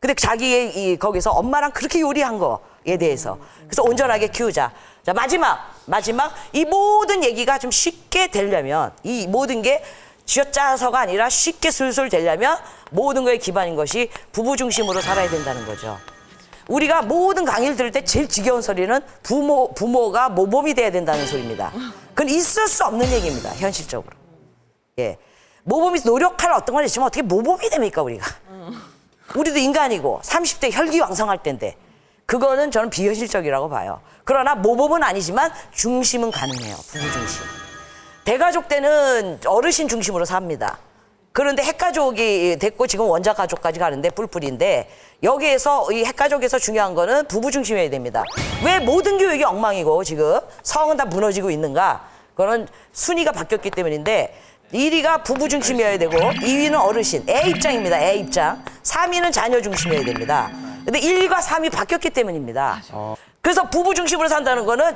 근데 자기의 거기서 엄마랑 그렇게 요리한 거에 대해서. 그래서 온전하게 키우자. 자, 마지막. 이 모든 얘기가 좀 쉽게 되려면, 이 모든 게 쥐어짜서가 아니라 쉽게 술술 되려면 모든 거에 기반인 것이 부부 중심으로 살아야 된다는 거죠. 우리가 모든 강의를 들을 때 제일 지겨운 소리는 부모가 모범이 돼야 된다는 소리입니다. 그건 있을 수 없는 얘기입니다, 현실적으로. 예. 모범이 노력할 어떤 건 있지만 어떻게 모범이 됩니까, 우리가? 우리도 인간이고 30대 혈기왕성할 때인데 그거는 저는 비현실적이라고 봐요. 그러나 모범은 아니지만 중심은 가능해요, 부부 중심. 대가족 때는 어르신 중심으로 삽니다. 그런데 핵가족이 됐고 지금 원자 가족까지 가는데 뿔뿔인데 여기에서 이 핵가족에서 중요한 거는 부부 중심이어야 됩니다. 왜 모든 교육이 엉망이고 지금 성은 다 무너지고 있는가? 그거는 순위가 바뀌었기 때문인데 1위가 부부 중심이어야 되고 2위는 어르신, 애 입장입니다. 애 입장. 3위는 자녀 중심이어야 됩니다. 근데 1위가 3위 바뀌었기 때문입니다. 그래서 부부 중심으로 산다는 거는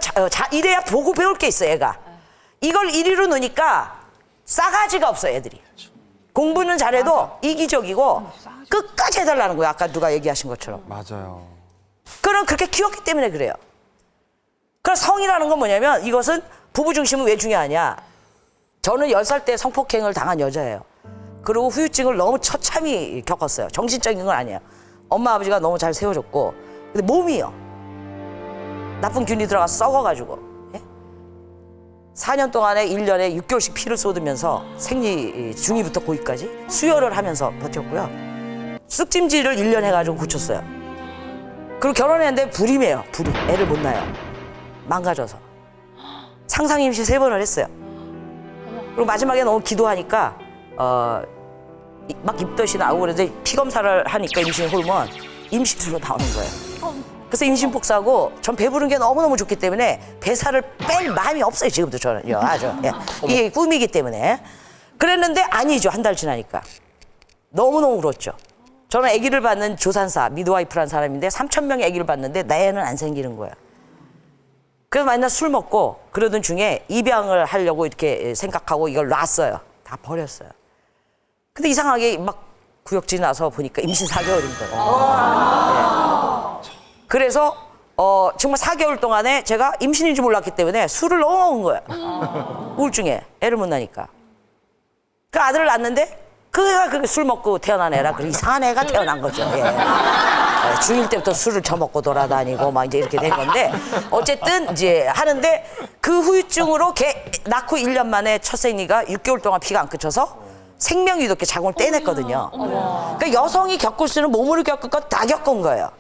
이래야 보고 배울 게 있어, 애가. 이걸 1위로 놓으니까 싸가지가 없어, 애들이. 공부는 잘해도 이기적이고 끝까지 해달라는 거예요. 아까 누가 얘기하신 것처럼. 맞아요. 그럼 그렇게 키웠기 때문에 그래요. 그래서 성이라는 건 뭐냐면 이것은 부부 중심은 왜 중요하냐. 저는 10살 때 성폭행을 당한 여자예요. 그리고 후유증을 너무 처참히 겪었어요. 정신적인 건 아니에요. 엄마 아버지가 너무 잘 세워줬고 근데 몸이요. 나쁜 균이 들어가서 썩어가지고 4년 동안에 1년에 6개월씩 피를 쏟으면서 생리 중위부터 고위까지 수혈을 하면서 버텼고요. 쑥찜질을 1년 해가지고 고쳤어요. 그리고 결혼했는데 불임이에요. 불임. 애를 못 낳아요. 망가져서. 상상 임신 3번을 했어요. 그리고 마지막에 너무 기도하니까 막 입덧이 나오고 그래서 피 검사를 하니까 임신 호르몬 임신으로 나오는 거예요. 그래서 임신 복사하고 전 배부른 게 너무너무 좋기 때문에 배살을 뺄 마음이 없어요. 지금도 저는요. 아주. 예. 이게 꿈이기 때문에. 그랬는데 아니죠. 한 달 지나니까. 너무너무 울었죠. 저는 아기를 받는 조산사, 미드와이프라는 사람인데 3,000명의 아기를 받는데 내 애는 안 생기는 거야. 그래서 맨날 술 먹고 그러던 중에 입양을 하려고 이렇게 생각하고 이걸 놨어요. 다 버렸어요. 근데 이상하게 막 구역질이 나서 보니까 임신 4개월인 거예요. 네. 그래서 정말 4개월 동안에 제가 임신인 줄 몰랐기 때문에 술을 너무 먹은 거예요. 우울증에 애를 못 낳으니까. 그 아들을 낳았는데 그 애가 그렇게 술 먹고 태어난 애라 그 이상한 애가 태어난 거죠. 예. 중1 때부터 술을 처먹고 돌아다니고 막 이제 이렇게 된 건데 어쨌든 이제 하는데 그 후유증으로 걔 낳고 1년 만에 첫 생리가 6개월 동안 피가 안 끊쳐서 생명위독계 자궁을 떼냈거든요. 그러니까 여성이 겪을 수 있는 몸으로 겪을 것 다 겪은 거예요.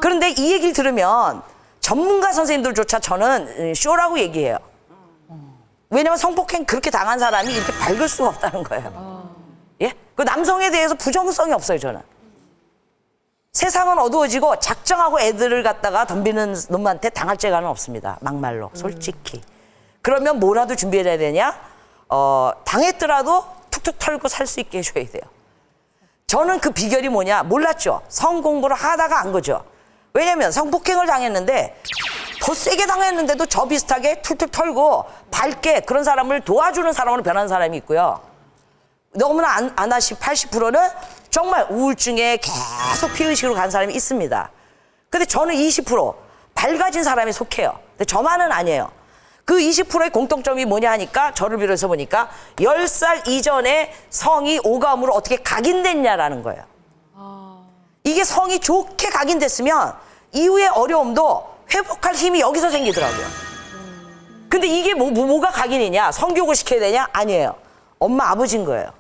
그런데 이 얘기를 들으면 전문가 선생님들조차 저는 쇼라고 얘기해요. 왜냐면 성폭행 그렇게 당한 사람이 이렇게 밝을 수가 없다는 거예요. 예? 그 남성에 대해서 부정성이 없어요, 저는. 세상은 어두워지고 작정하고 애들을 갖다가 덤비는 놈한테 당할 죄가는 없습니다. 막말로, 솔직히. 그러면 뭐라도 준비해야 되냐? 당했더라도 툭툭 털고 살 수 있게 해줘야 돼요. 저는 그 비결이 뭐냐? 몰랐죠. 성공부를 하다가 안 거죠. 왜냐면 성폭행을 당했는데 더 세게 당했는데도 저 비슷하게 툭툭 털고 밝게 그런 사람을 도와주는 사람으로 변한 사람이 있고요. 너무나 안하시 80%는 정말 우울증에 계속 피의식으로 간 사람이 있습니다. 근데 저는 20% 밝아진 사람에 속해요. 근데 저만은 아니에요. 그 20%의 공통점이 뭐냐 하니까 저를 비롯해서 보니까 10살 이전에 성이 오감으로 어떻게 각인됐냐라는 거예요. 이게 성이 좋게 각인됐으면 이후의 어려움도 회복할 힘이 여기서 생기더라고요. 근데 이게 뭐가 각인이냐? 성교육을 시켜야 되냐? 아니에요. 엄마 아버지인 거예요.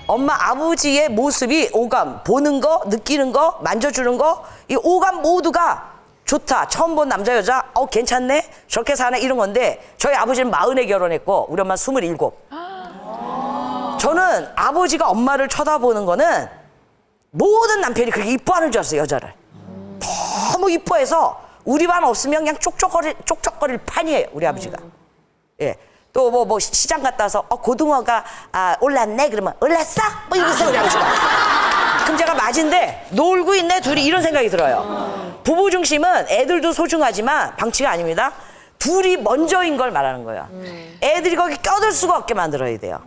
엄마 아버지의 모습이 오감, 보는 거, 느끼는 거, 만져주는 거, 이 오감 모두가 좋다. 처음 본 남자 여자 괜찮네. 저렇게 사네. 이런 건데 저희 아버지는 40에 결혼했고 우리 엄마 27. 저는 아버지가 엄마를 쳐다보는 거는 모든 남편이 그렇게 이뻐하는 줄 알았어요. 여자를. 너무 이뻐해서 우리 반 없으면 그냥 쪽쪽거릴 판이에요. 우리 아버지가. 예. 또 뭐 시장 갔다 와서 고등어가 올랐네. 그러면 올랐어? 뭐 이러면서 우리 아버지가. 그럼 제가 맞은데 놀고 있네 둘이 이런 생각이 들어요. 부부 중심은 애들도 소중하지만 방치가 아닙니다. 둘이 먼저인 걸 말하는 거예요. 애들이 거기 껴들 수가 없게 만들어야 돼요.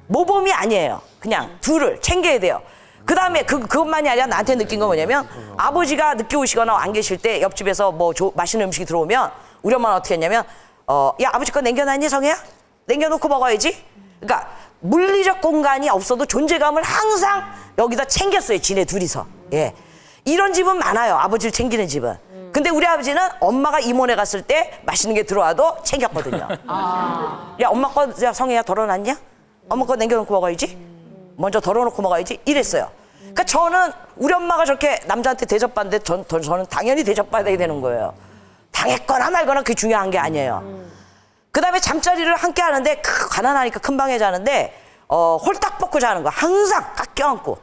모범이 아니에요. 그냥 둘을 챙겨야 돼요. 그 다음에 그것만이 아니라 나한테 느낀 건 뭐냐면 아버지가 늦게 오시거나 안 계실 때 옆집에서 뭐 맛있는 음식이 들어오면 우리 엄마는 어떻게 했냐면 야 아버지 거 남겨놨니 성혜야? 남겨놓고 먹어야지. 그러니까 물리적 공간이 없어도 존재감을 항상 여기다 챙겼어요. 지네 둘이서. 예. 이런 집은 많아요. 아버지를 챙기는 집은. 근데 우리 아버지는 엄마가 이모네 갔을 때 맛있는 게 들어와도 챙겼거든요. 야 엄마 거 야, 성혜야 덜어놨냐? 엄마 거 남겨놓고 먹어야지. 먼저 덜어놓고 먹어야지. 이랬어요. 그러니까 저는 우리 엄마가 저렇게 남자한테 대접받는데 저는 당연히 대접받아야 되는 거예요. 당했거나 말거나 그게 중요한 게 아니에요. 그다음에 잠자리를 함께 하는데 가난하니까 큰 방에 자는데 홀딱 벗고 자는 거 항상 꽉 껴안고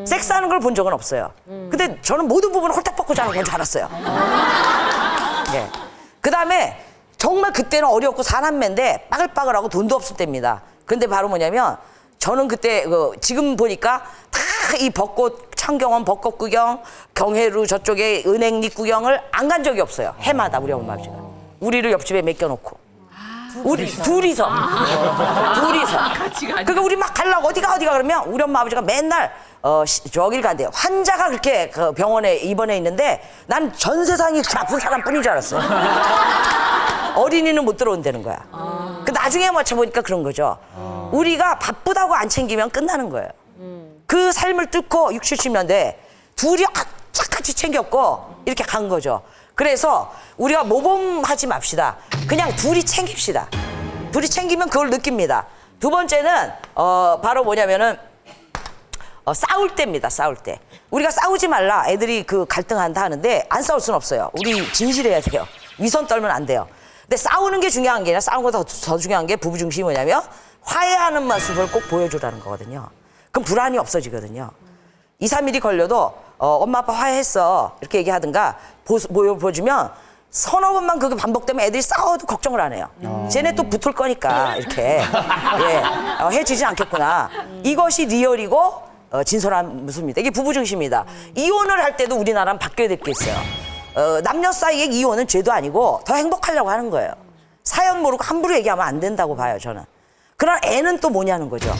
섹스하는 걸 본 적은 없어요. 근데 저는 모든 부분을 홀딱 벗고 자는 건 줄 알았어요. 네. 그다음에 정말 그때는 어려웠고 사남매인데 빠글빠글하고 돈도 없을 때입니다. 근데 바로 뭐냐면 저는 그때 지금 보니까 다 이 벚꽃 창경원 벚꽃 구경 경회루 저쪽에 은행잎 구경을 안 간 적이 없어요. 해마다 우리 엄마 아버지가 우리를 옆집에 맡겨놓고 우리 둘이서 그러니까 우리 막 가려고 어디가 그러면 우리 엄마 아버지가 맨날 저길 간대요. 환자가 그렇게 그 병원에 입원해 있는데 난 전 세상이 아픈 사람뿐인 줄 알았어. 어린이는 못 들어온다는 거야. 그 나중에 맞춰보니까 그런 거죠. 우리가 바쁘다고 안 챙기면 끝나는 거예요. 그 삶을 뚫고 60, 70년대 둘이 악착같이 챙겼고 이렇게 간 거죠. 그래서 우리가 모범하지 맙시다. 그냥 둘이 챙깁시다. 둘이 챙기면 그걸 느낍니다. 두 번째는 바로 뭐냐면은 싸울 때입니다. 싸울 때. 우리가 싸우지 말라. 애들이 그 갈등한다 하는데 안 싸울 수는 없어요. 우리 진실해야 돼요. 위선 떨면 안 돼요. 근데 싸우는 게 중요한 게 아니라 싸우는 것보다 더 중요한 게 부부 중심이 뭐냐면 화해하는 모습을 꼭 보여주라는 거거든요. 그럼 불안이 없어지거든요. 2, 3일이 걸려도 엄마 아빠 화해했어 이렇게 얘기하든가 보여주면 서너 번만 그게 반복되면 애들이 싸워도 걱정을 안 해요. 쟤네 또 붙을 거니까 이렇게 해지지 않겠구나. 이것이 리얼이고 진솔한 모습입니다. 이게 부부 중심입니다. 이혼을 할 때도 우리나라는 바뀌어야 될 게 있어요. 남녀 사이의 이혼은 죄도 아니고 더 행복하려고 하는 거예요. 사연 모르고 함부로 얘기하면 안 된다고 봐요, 저는. 그러나 애는 또 뭐냐는 거죠.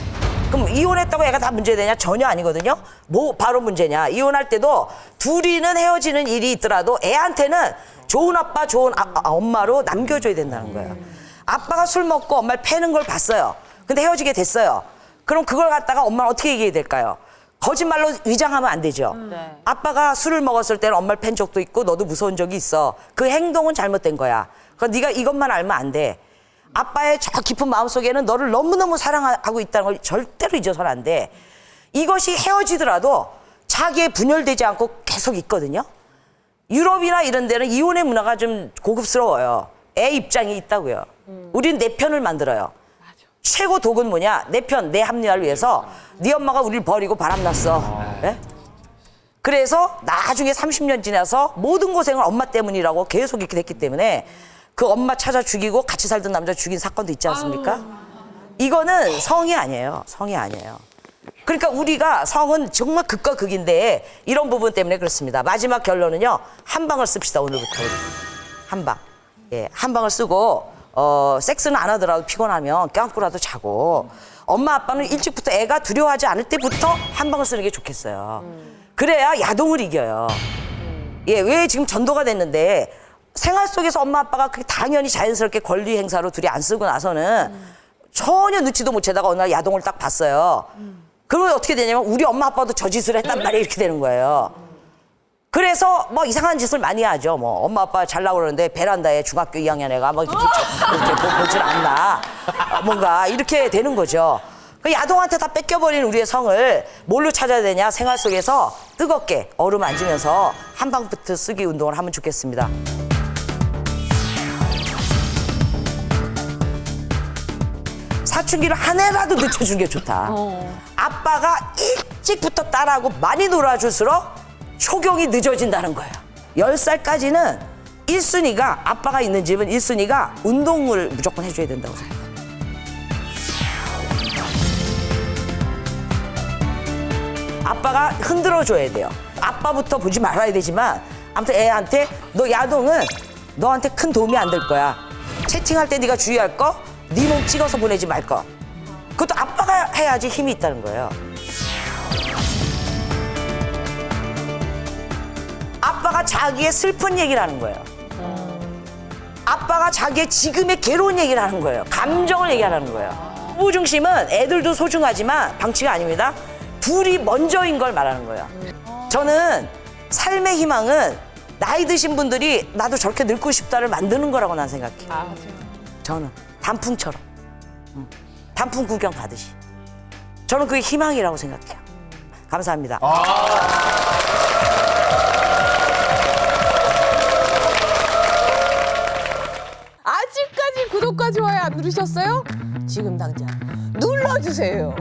그럼 이혼했다고 애가 다 문제되냐? 전혀 아니거든요. 뭐 바로 문제냐? 이혼할 때도 둘이는 헤어지는 일이 있더라도 애한테는 좋은 아빠, 좋은 엄마로 남겨줘야 된다는 거예요. 아빠가 술 먹고 엄마를 패는 걸 봤어요. 근데 헤어지게 됐어요. 그럼 그걸 갖다가 엄마는 어떻게 얘기해야 될까요? 거짓말로 위장하면 안 되죠. 아빠가 술을 먹었을 때는 엄마를 팬 적도 있고 너도 무서운 적이 있어. 그 행동은 잘못된 거야. 그럼 네가 이것만 알면 안 돼. 아빠의 저 깊은 마음속에는 너를 너무너무 사랑하고 있다는 걸 절대로 잊어서는 안 돼. 이것이 헤어지더라도 자기의 분열되지 않고 계속 있거든요. 유럽이나 이런 데는 이혼의 문화가 좀 고급스러워요. 애 입장이 있다고요. 우린 내 편을 만들어요. 최고 독은 뭐냐? 내 편, 내 합리화를 위해서 네 엄마가 우리를 버리고 바람났어. 네? 그래서 나중에 30년 지나서 모든 고생은 엄마 때문이라고 계속 이렇게 됐기 때문에 그 엄마 찾아 죽이고 같이 살던 남자 죽인 사건도 있지 않습니까? 이거는 성이 아니에요. 성이 아니에요. 그러니까 우리가 성은 정말 극과 극인데 이런 부분 때문에 그렇습니다. 마지막 결론은요. 한 방을 씁시다. 오늘부터. 한 방. 예, 한 방을 쓰고 섹스는 안 하더라도 피곤하면 껴안고라도 자고 엄마 아빠는 일찍부터 애가 두려워하지 않을 때부터 한 방을 쓰는 게 좋겠어요. 그래야 야동을 이겨요. 예, 왜 지금 전도가 됐는데 생활 속에서 엄마 아빠가 그렇게 당연히 자연스럽게 권리 행사로 둘이 안 쓰고 나서는 전혀 늦지도 못하다가 어느 날 야동을 딱 봤어요. 그러면 어떻게 되냐면 우리 엄마 아빠도 저 짓을 했단 말이에요. 이렇게 되는 거예요. 그래서 뭐 이상한 짓을 많이 하죠. 뭐 엄마 아빠 잘나고 그러는데 베란다에 중학교 2학년 애가 뭐 이렇게 보질 않나. 뭔가 이렇게 되는 거죠. 그 야동한테 다 뺏겨버린 우리의 성을 뭘로 찾아야 되냐. 생활 속에서 뜨겁게 얼음 앉으면서 한 방부터 쓰기 운동을 하면 좋겠습니다. 사춘기를 한 해라도 늦춰주는 게 좋다. 아빠가 일찍부터 딸하고 많이 놀아줄수록 초경이 늦어진다는 거예요. 10살까지는 1순위가 아빠가 있는 집은 1순위가 운동을 무조건 해줘야 된다고 생각해요. 아빠가 흔들어줘야 돼요. 아빠부터 보지 말아야 되지만 아무튼 애한테 너 야동은 너한테 큰 도움이 안 될 거야. 채팅할 때 네가 주의할 거, 네 몸 찍어서 보내지 말 거. 그것도 아빠가 해야지 힘이 있다는 거예요. 아빠가 자기의 슬픈 얘기를 하는 거예요. 아빠가 자기의 지금의 괴로운 얘기를 하는 거예요. 감정을 얘기하는 거예요. 부부 중심은 애들도 소중하지만 방치가 아닙니다. 둘이 먼저인 걸 말하는 거예요. 저는 삶의 희망은 나이 드신 분들이 나도 저렇게 늙고 싶다를 만드는 거라고 난 생각해요. 저는 단풍처럼. 단풍 구경 가듯이. 저는 그게 희망이라고 생각해요. 감사합니다. 아직까지 구독과 좋아요 안 누르셨어요? 지금 당장 눌러주세요.